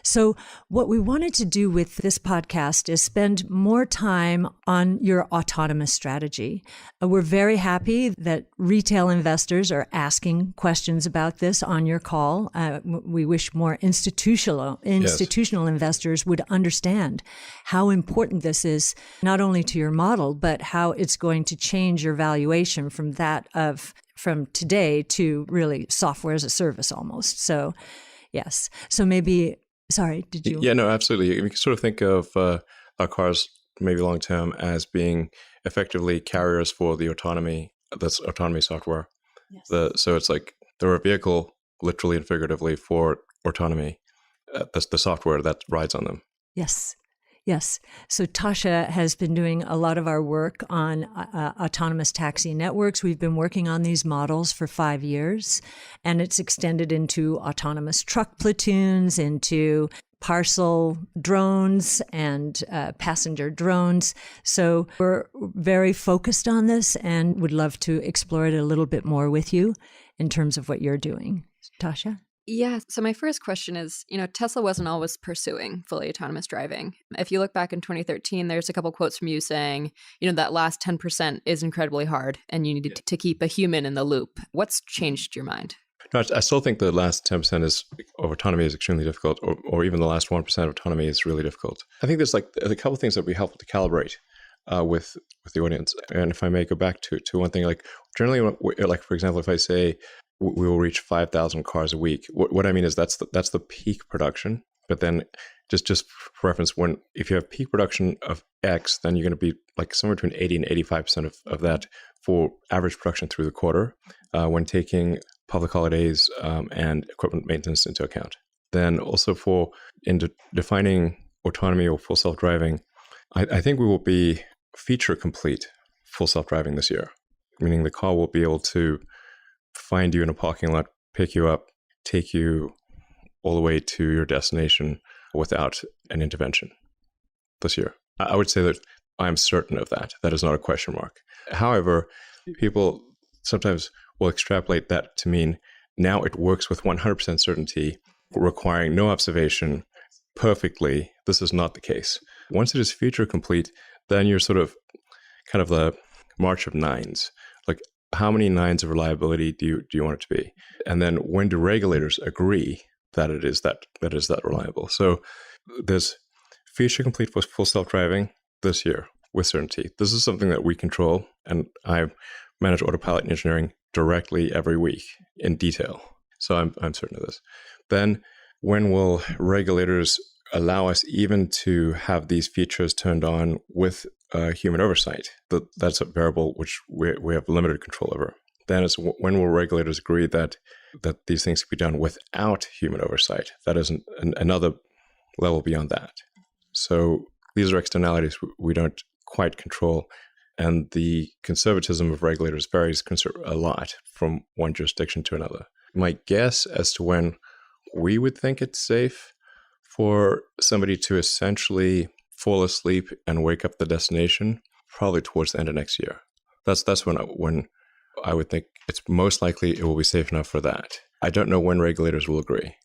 So what we wanted to do with this podcast is spend more time on your autonomous strategy. We're very happy that retail investors are asking questions about this on your call. We wish more institutional investors would understand how important this is, not only to your model, but how it's going to change your valuation from today to really software as a service almost. So yes. So maybe, sorry, did you? Yeah, no, absolutely. We can sort of think of our cars maybe long term as being effectively carriers for the autonomy software. Yes. So it's like they're a vehicle, literally and figuratively, for autonomy. That's the software that rides on them. Yes. Yes. So Tasha has been doing a lot of our work on autonomous taxi networks. We've been working on these models for 5 years, and it's extended into autonomous truck platoons, into parcel drones and passenger drones. So we're very focused on this and would love to explore it a little bit more with you in terms of what you're doing. Tasha? Yeah. So my first question is, Tesla wasn't always pursuing fully autonomous driving. If you look back in 2013, there's a couple quotes from you saying, that last 10% is incredibly hard and you need to keep a human in the loop. What's changed your mind? No, I still think the last 10% of autonomy is extremely difficult, or even the last 1% of autonomy is really difficult. I think there's like a couple of things that would be helpful to calibrate with the audience. And if I may go back to one thing, like generally, like for example, if I say we will reach 5,000 cars a week, what I mean is that's the peak production. But then just for reference, if you have peak production of X, then you're going to be like somewhere between 80 and 85% of that for average production through the quarter when taking public holidays and equipment maintenance into account. Then also in defining autonomy or full self-driving, I think we will be feature complete full self-driving this year, meaning the car will be able to find you in a parking lot, pick you up, take you all the way to your destination without an intervention this year. I would say that I'm certain of that. That is not a question mark. However, people sometimes will extrapolate that to mean now it works with 100% certainty, requiring no observation perfectly. This is not the case. Once it is feature complete, then you're sort of kind of the march of nines. Like, how many nines of reliability do you want it to be? And then when do regulators agree that it is that reliable? So there's feature complete for full self-driving this year with certainty. This is something that we control, and I manage autopilot engineering directly every week in detail. So I'm certain of this. Then when will regulators allow us even to have these features turned on with human oversight? That's a variable which we have limited control over. Then it's when will regulators agree that these things can be done without human oversight? That is another level beyond that. So these are externalities we don't quite control. And the conservatism of regulators varies a lot from one jurisdiction to another. My guess as to when we would think it's safe for somebody to essentially fall asleep and wake up at the destination, probably towards the end of next year. That's when I would think it's most likely it will be safe enough for that. I don't know when regulators will agree.